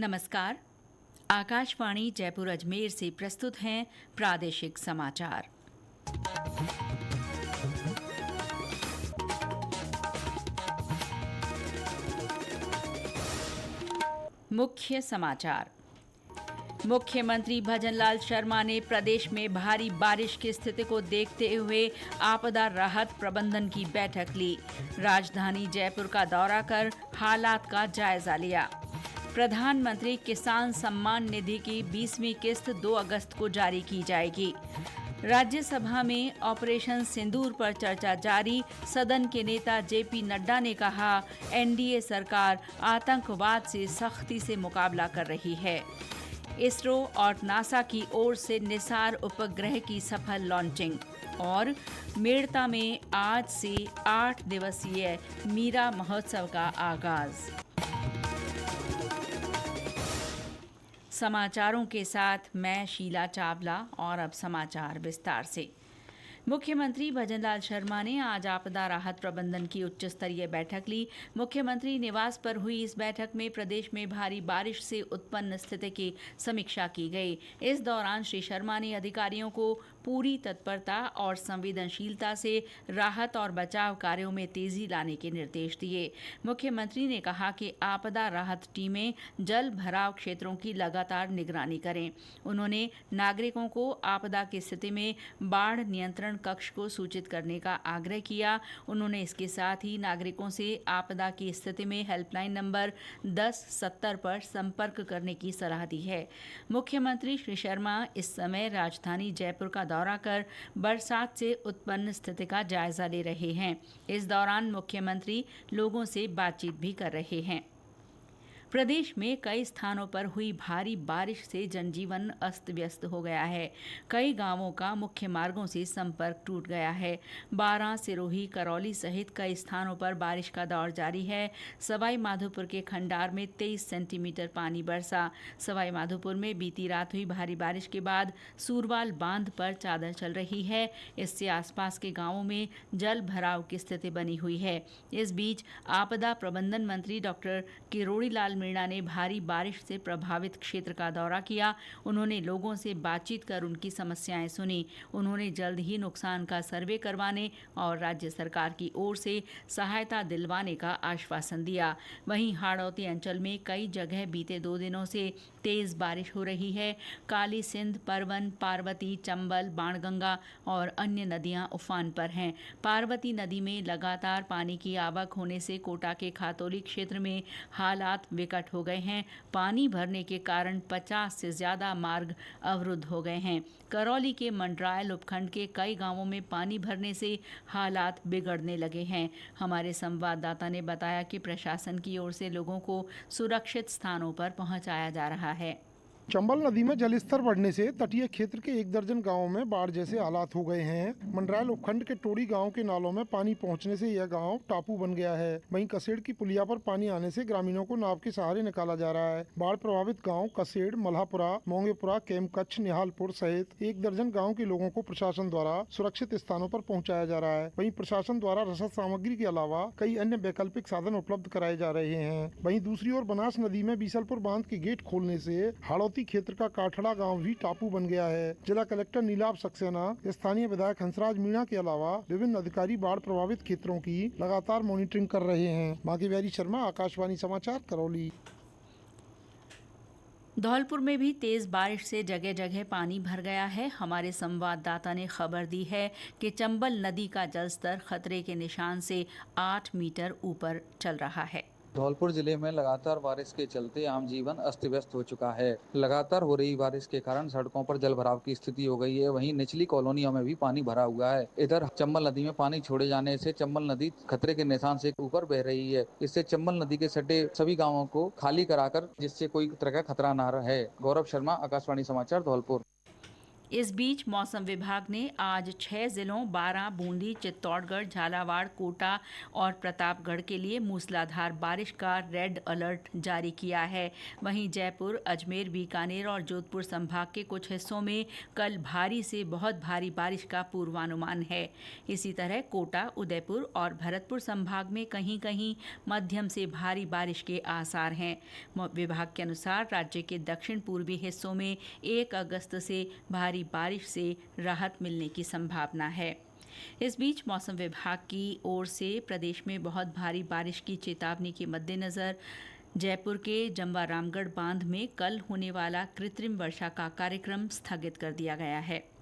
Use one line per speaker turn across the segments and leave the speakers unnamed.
नमस्कार। आकाशवाणी जयपुर अजमेर से प्रस्तुत हैं प्रादेशिक समाचार। मुख्य समाचार। मुख्यमंत्री भजनलाल शर्मा ने प्रदेश में भारी बारिश की स्थिति को देखते हुए आपदा राहत प्रबंधन की बैठक ली। राजधानी जयपुर का दौरा कर हालात का जायजा लिया। प्रधानमंत्री किसान सम्मान निधि की 20वीं किस्त 2 अगस्त को जारी की जाएगी। राज्यसभा में ऑपरेशन सिंदूर पर चर्चा जारी। सदन के नेता जेपी नड्डा ने कहा, एनडीए सरकार आतंकवाद से सख्ती से मुकाबला कर रही है। इसरो और नासा की ओर से निसार उपग्रह की सफल लॉन्चिंग। और मेड़ता में आज से 8 दिवसीय मीरा महोत्सव का आगाज। समाचारों के साथ मैं शीला चावला और अब समाचार विस्तार से। मुख्यमंत्री भजनलाल शर्मा ने आज आपदा राहत प्रबंधन की उच्च स्तरीय बैठक ली। मुख्यमंत्री निवास पर हुई इस बैठक में प्रदेश में भारी बारिश से उत्पन्न स्थिति की समीक्षा की गई। इस दौरान श्री शर्मा ने अधिकारियों को पूरी तत्परता और संवेदनशीलता से राहत और बचाव कार्यों में तेजी लाने के निर्देश दिए। मुख्यमंत्री ने कहा कि आपदा राहत टीमें जल भराव क्षेत्रों की लगातार निगरानी करें। उन्होंने नागरिकों को आपदा की स्थिति में बाढ़ नियंत्रण कक्ष को सूचित करने का आग्रह किया। उन्होंने इसके साथ ही नागरिकों से आपदा की स्थिति में हेल्पलाइन नंबर 1070 पर संपर्क करने की सलाह दी है। मुख्यमंत्री श्री शर्मा इस समय राजधानी जयपुर का दौरा कर बरसात से उत्पन्न स्थिति का जायजा ले रहे हैं। इस दौरान मुख्यमंत्री लोगों से बातचीत भी कर रहे हैं। प्रदेश में कई स्थानों पर हुई भारी बारिश से जनजीवन अस्त व्यस्त हो गया है। कई गांवों का मुख्य मार्गों से संपर्क टूट गया है। बारां, सिरोही, करौली सहित कई स्थानों पर बारिश का दौर जारी है। सवाई माधोपुर के खंडार में 23 सेंटीमीटर पानी बरसा। सवाई माधोपुर में बीती रात हुई भारी बारिश के बाद सूरवाल बांध पर चादर चल रही है। इससे आसपास के गांवों में जल भराव की स्थिति बनी हुई है। इस बीच आपदा प्रबंधन मंत्री डॉक्टर किरोड़ी लाल मीणा ने भारी बारिश से प्रभावित क्षेत्र का दौरा किया। उन्होंने लोगों से बातचीत कर उनकी समस्याएं सुनी। उन्होंने जल्द ही नुकसान का सर्वे करवाने और राज्य सरकार की ओर से सहायता दिलवाने का आश्वासन दिया। वहीं हाड़ौती अंचल में कई जगह बीते 2 दिनों से तेज बारिश हो रही है। काली सिंध, परवन, पार्वती, चंबल, बाणगंगा और अन्य नदियां उफान पर हैं। पार्वती नदी में लगातार पानी की आवक होने से कोटा के खातौली क्षेत्र में हालात विकट हो गए हैं। पानी भरने के कारण 50 से ज्यादा मार्ग अवरुद्ध हो गए हैं। करौली के मंडरायल उपखंड के कई गांवों में पानी भरने से हालात बिगड़ने लगे हैं। हमारे संवाददाता ने बताया कि प्रशासन की ओर से लोगों को सुरक्षित स्थानों पर पहुंचाया जा रहा है।
चंबल नदी में जलस्तर बढ़ने से तटीय क्षेत्र के 1 दर्जन गांवों में बाढ़ जैसे हालात हो गए हैं। मंडरायल उपखंड के टोड़ी गांव के नालों में पानी पहुंचने से यह गांव टापू बन गया है। वहीं कसेड़ की पुलिया पर पानी आने से ग्रामीणों को नाव के सहारे निकाला जा रहा है। बाढ़ प्रभावित गांव कसेड़, मल्हापुरा, मोंगेपुरा, कैमकच्छ, निहालपुर सहित 1 दर्जन गाँव के लोगों को प्रशासन द्वारा सुरक्षित स्थानों पर पहुँचाया जा रहा है। वहीं प्रशासन द्वारा रसद सामग्री के अलावा कई अन्य वैकल्पिक साधन उपलब्ध कराए जा रहे हैं। वहीं दूसरी ओर बनास नदी में बीसलपुर बांध के गेट खोलने से हाड़ौती क्षेत्र का काठड़ा गांव भी टापू बन गया है। जिला कलेक्टर नीलाभ सक्सेना, स्थानीय विधायक हंसराज मीणा के अलावा विभिन्न अधिकारी बाढ़ प्रभावित क्षेत्रों की लगातार मॉनिटरिंग कर रहे हैं। भाग्यवारी शर्मा, आकाशवाणी समाचार, करौली।
धौलपुर में भी तेज बारिश से जगह जगह पानी भर गया है। हमारे संवाददाता ने खबर दी है कि चंबल नदी का जलस्तर खतरे के निशान से 8 मीटर ऊपर चल रहा है।
धौलपुर जिले में लगातार बारिश के चलते आम जीवन अस्त व्यस्त हो चुका है। लगातार हो रही बारिश के कारण सड़कों पर जल भराव की स्थिति हो गई है। वहीं निचली कॉलोनियों में भी पानी भरा हुआ है। इधर चंबल नदी में पानी छोड़े जाने से चंबल नदी खतरे के निशान से ऊपर बह रही है। इससे चंबल नदी के सटे सभी गाँवों को खाली कराकर जिससे कोई तरह का खतरा न रहे। गौरव शर्मा, आकाशवाणी समाचार, धौलपुर।
इस बीच मौसम विभाग ने आज 6 जिलों बारां, बूंदी, चित्तौड़गढ़, झालावाड़, कोटा और प्रतापगढ़ के लिए मूसलाधार बारिश का रेड अलर्ट जारी किया है। वहीं जयपुर, अजमेर, बीकानेर और जोधपुर संभाग के कुछ हिस्सों में कल भारी से बहुत भारी बारिश का पूर्वानुमान है। इसी तरह कोटा, उदयपुर और भरतपुर संभाग में कहीं कहीं मध्यम से भारी बारिश के आसार हैं। विभाग के अनुसार राज्य के दक्षिण पूर्वी हिस्सों में 1 अगस्त से भारी बारिश से राहत मिलने की संभावना है। इस बीच मौसम विभाग की ओर से प्रदेश में बहुत भारी बारिश की चेतावनी के मद्देनजर जयपुर के जमवारामगढ़ बांध में कल होने वाला कृत्रिम वर्षा का कार्यक्रम स्थगित कर दिया गया है।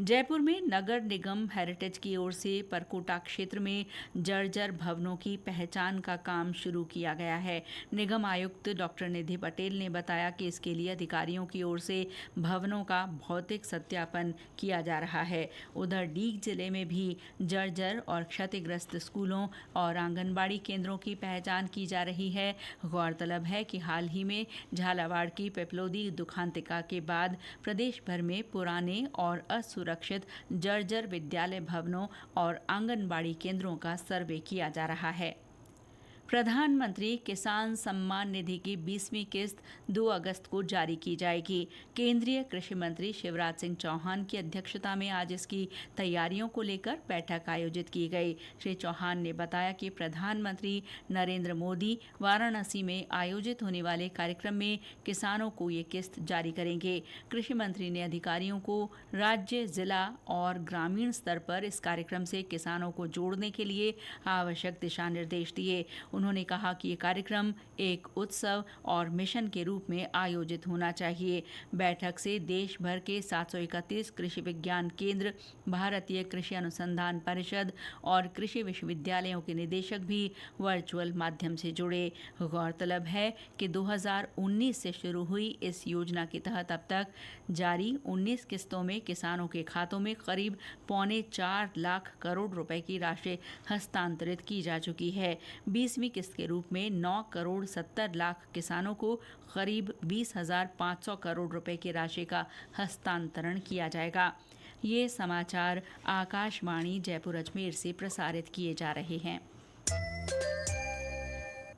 जयपुर में नगर निगम हेरिटेज की ओर से परकोटा क्षेत्र में जर्जर भवनों की पहचान का काम शुरू किया गया है। निगम आयुक्त डॉक्टर निधि पटेल ने बताया कि इसके लिए अधिकारियों की ओर से भवनों का भौतिक सत्यापन किया जा रहा है। उधर डीग जिले में भी जर्जर और क्षतिग्रस्त स्कूलों और आंगनबाड़ी केंद्रों की पहचान की जा रही है। गौरतलब है कि हाल ही में झालावाड़ की पिपलोदी दुखांतिका के बाद प्रदेश भर में पुराने और असुरक्षित जर्जर विद्यालय भवनों और आंगनबाड़ी केंद्रों का सर्वे किया जा रहा है। प्रधानमंत्री किसान सम्मान निधि की 20वीं किस्त 2 अगस्त को जारी की जाएगी। केंद्रीय कृषि मंत्री शिवराज सिंह चौहान की अध्यक्षता में आज इसकी तैयारियों को लेकर बैठक आयोजित की गई। श्री चौहान ने बताया कि प्रधानमंत्री नरेंद्र मोदी वाराणसी में आयोजित होने वाले कार्यक्रम में किसानों को ये किस्त जारी करेंगे। कृषि मंत्री ने अधिकारियों को राज्य, जिला और ग्रामीण स्तर पर इस कार्यक्रम से किसानों को जोड़ने के लिए आवश्यक दिशा निर्देश दिए। उन्होंने कहा कि ये कार्यक्रम एक उत्सव और मिशन के रूप में आयोजित होना चाहिए। बैठक से देश भर के 731 कृषि विज्ञान केंद्र, भारतीय कृषि अनुसंधान परिषद और कृषि विश्वविद्यालयों के निदेशक भी वर्चुअल माध्यम से जुड़े। गौरतलब है कि 2019 से शुरू हुई इस योजना के तहत अब तक जारी 19 किस्तों में किसानों के खातों में करीब 4.25 लाख करोड़ रुपए की राशि हस्तांतरित की जा चुकी है। 20वीं किस्त के रूप में 9 करोड़ 70 लाख किसानों को करीब 20,500 करोड़ रुपए की राशि का हस्तांतरण किया जाएगा। ये समाचार आकाशवाणी जयपुर अजमेर से प्रसारित किए जा रहे हैं।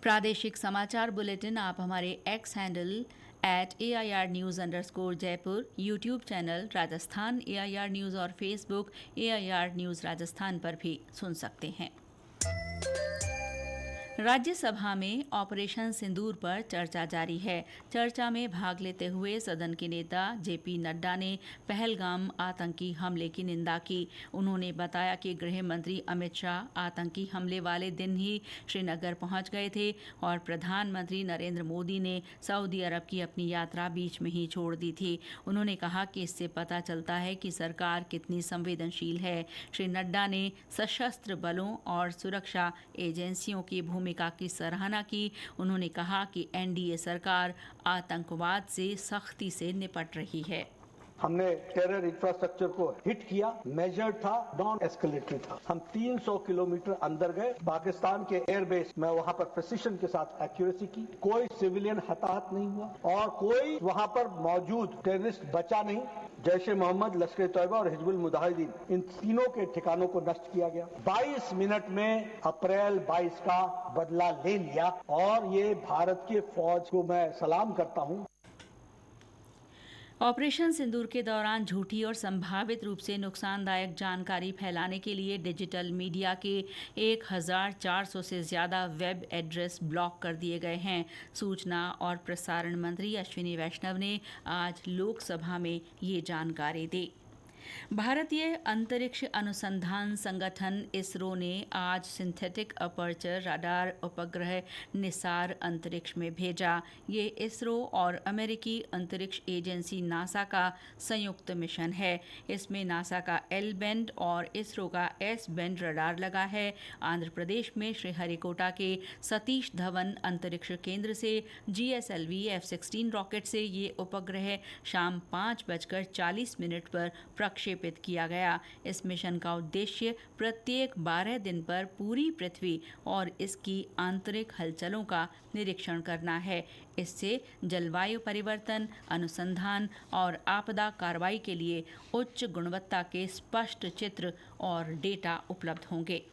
प्रादेशिक समाचार बुलेटिन आप हमारे x handle @AIR_News_Jaipur, YouTube channel Rajasthan AIR news और फेसबुक AIR न्यूज़ राजस्थान पर भी सुन सकते हैं। राज्यसभा में ऑपरेशन सिंदूर पर चर्चा जारी है। चर्चा में भाग लेते हुए सदन के नेता JP नड्डा ने पहलगाम आतंकी हमले की निंदा की। उन्होंने बताया कि गृह मंत्री अमित शाह आतंकी हमले वाले दिन ही श्रीनगर पहुंच गए थे और प्रधानमंत्री नरेंद्र मोदी ने सऊदी अरब की अपनी यात्रा बीच में ही छोड़ दी थी। उन्होंने कहा कि इससे पता चलता है कि सरकार कितनी संवेदनशील है। श्री नड्डा ने सशस्त्र बलों और सुरक्षा एजेंसियों की भूमिका की सराहना की। उन्होंने कहा कि NDA सरकार आतंकवाद से सख्ती से निपट रही है।
हमने टेरर इंफ्रास्ट्रक्चर को हिट किया, मेजर था, नॉन एस्केलेटरी था। हम 300 किलोमीटर अंदर गए, पाकिस्तान के एयरबेस में वहां पर प्रिसिशन के साथ एक्यूरेसी की। कोई सिविलियन हताहत नहीं हुआ और कोई वहां पर मौजूद टेररिस्ट बचा नहीं। जैश-ए मोहम्मद, लश्कर तैयबा और हिजबुल मुजाहिदीन, इन तीनों के ठिकानों को नष्ट किया गया। 22 मिनट में अप्रैल 22 का बदला ले लिया और ये भारत की फौज को मैं सलाम करता हूं।
ऑपरेशन सिंदूर के दौरान झूठी और संभावित रूप से नुकसानदायक जानकारी फैलाने के लिए डिजिटल मीडिया के 1400 से ज्यादा वेब एड्रेस ब्लॉक कर दिए गए हैं। सूचना और प्रसारण मंत्री अश्विनी वैष्णव ने आज लोकसभा में ये जानकारी दी। भारतीय अंतरिक्ष अनुसंधान संगठन इसरो ने आज सिंथेटिक अपर्चर रडार उपग्रह निसार अंतरिक्ष में भेजा। ये इसरो और अमेरिकी अंतरिक्ष एजेंसी नासा का संयुक्त मिशन है। इसमें नासा का L-बैंड और इसरो का S-बैंड रडार लगा है। आंध्र प्रदेश में श्रीहरिकोटा के सतीश धवन अंतरिक्ष केंद्र से GSLV F-16 रॉकेट से ये उपग्रह शाम 5:40 पर प्रक्षेपित किया गया। इस मिशन का उद्देश्य प्रत्येक 12 दिन पर पूरी पृथ्वी और इसकी आंतरिक हलचलों का निरीक्षण करना है। इससे जलवायु परिवर्तन, अनुसंधान और आपदा कार्रवाई के लिए उच्च गुणवत्ता के स्पष्ट चित्र और डेटा उपलब्ध होंगे।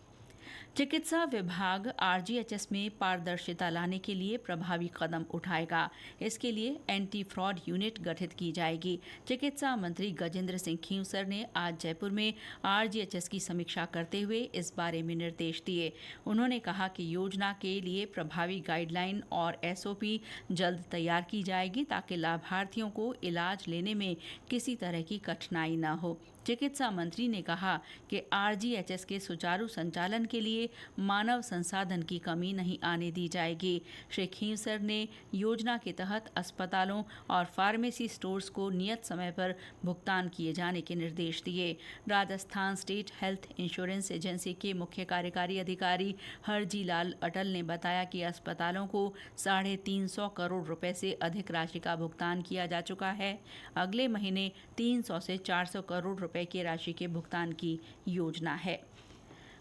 चिकित्सा विभाग आरजीएचएस में पारदर्शिता लाने के लिए प्रभावी कदम उठाएगा। इसके लिए एंटी फ्रॉड यूनिट गठित की जाएगी। चिकित्सा मंत्री गजेंद्र सिंह खींवसर ने आज जयपुर में आरजीएचएस की समीक्षा करते हुए इस बारे में निर्देश दिए। उन्होंने कहा कि योजना के लिए प्रभावी गाइडलाइन और एसओपी जल्द तैयार की जाएगी ताकि लाभार्थियों को इलाज लेने में किसी तरह की कठिनाई न हो। चिकित्सा मंत्री ने कहा कि आरजीएचएस के सुचारू संचालन के लिए मानव संसाधन की कमी नहीं आने दी जाएगी। श्री खींवसर ने योजना के तहत अस्पतालों और फार्मेसी स्टोर्स को नियत समय पर भुगतान किए जाने के निर्देश दिए। Rajasthan state health insurance agency के मुख्य कार्यकारी अधिकारी हरजी लाल अटल ने बताया कि अस्पतालों को 350 करोड़ रुपए से अधिक राशि का भुगतान किया जा चुका है। अगले महीने 300 से 400 करोड़ रुपए की राशि के भुगतान की योजना है।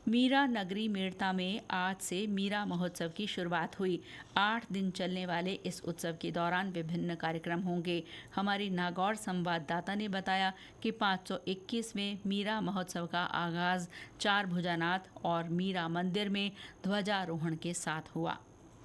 मीरा नगरी मेड़ता में आज से मीरा महोत्सव की शुरुआत हुई। 8 दिन चलने वाले इस उत्सव के दौरान विभिन्न कार्यक्रम होंगे। हमारी नागौर संवाददाता ने बताया कि 521वें मीरा महोत्सव का आगाज 4 भुजानाथ और मीरा मंदिर में ध्वजारोहण के साथ हुआ।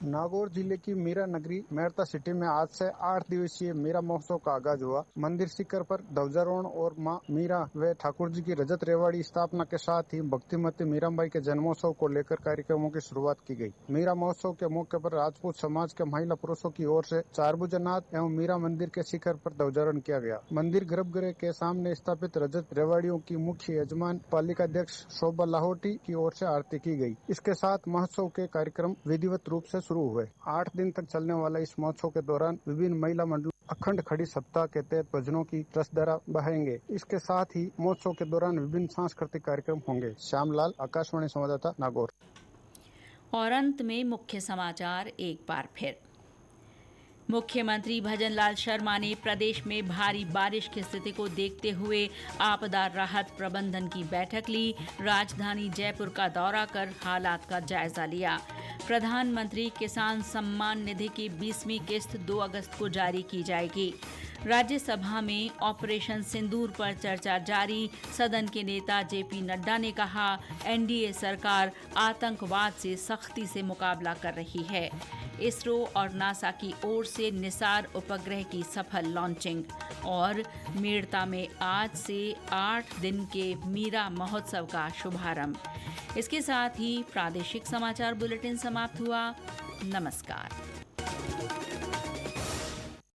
नागौर जिले की मीरा नगरी मेड़ता सिटी में आज से 8 दिवसीय मीरा महोत्सव का आगाज हुआ। मंदिर शिखर पर ध्वजारोहण और मां मीरा व ठाकुर जी की रजत रेवाड़ी स्थापना के साथ ही भक्तिमती मीराबाई के जन्मोत्सव को लेकर कार्यक्रमों की शुरुआत की गई। मीरा महोत्सव के मौके पर राजपूत समाज के महिला पुरुषों की ओर से 4 भुजानाथ एवं मीरा मंदिर के शिखर पर ध्वजारोहण किया गया। मंदिर गर्भगृह के सामने स्थापित रजत रेवाड़ियों की मुख्य यजमान पालिकाध्यक्ष शोभा लाहौटी की ओर से आरती की गई। इसके साथ महोत्सव के कार्यक्रम विधिवत रूप से शुरू हुए। 8 दिन तक चलने वाला इस महोत्सव के दौरान विभिन्न महिला मंडलों अखंड खड़ी सप्ताह के तहत भजनों की रसधारा बहाएंगे। इसके साथ ही महोत्सव के दौरान विभिन्न सांस्कृतिक कार्यक्रम होंगे। श्यामलाल, आकाशवाणी संवाददाता, नागौर।
और अंत में मुख्य समाचार एक बार फिर। मुख्यमंत्री भजनलाल शर्मा ने प्रदेश में भारी बारिश की स्थिति को देखते हुए आपदा राहत प्रबंधन की बैठक ली। राजधानी जयपुर का दौरा कर हालात का जायजा लिया। प्रधानमंत्री किसान सम्मान निधि की 20वीं किस्त 2 अगस्त को जारी की जाएगी। राज्यसभा में ऑपरेशन सिंदूर पर चर्चा जारी। सदन के नेता जेपी नड्डा ने कहा, एनडीए सरकार आतंकवाद से सख्ती से मुकाबला कर रही है। इसरो और नासा की ओर से निसार उपग्रह की सफल लॉन्चिंग। और मेड़ता में आज से 8 दिन के मीरा महोत्सव का शुभारंभ। इसके साथ ही प्रादेशिक समाचार बुलेटिन समाप्त हुआ। नमस्कार।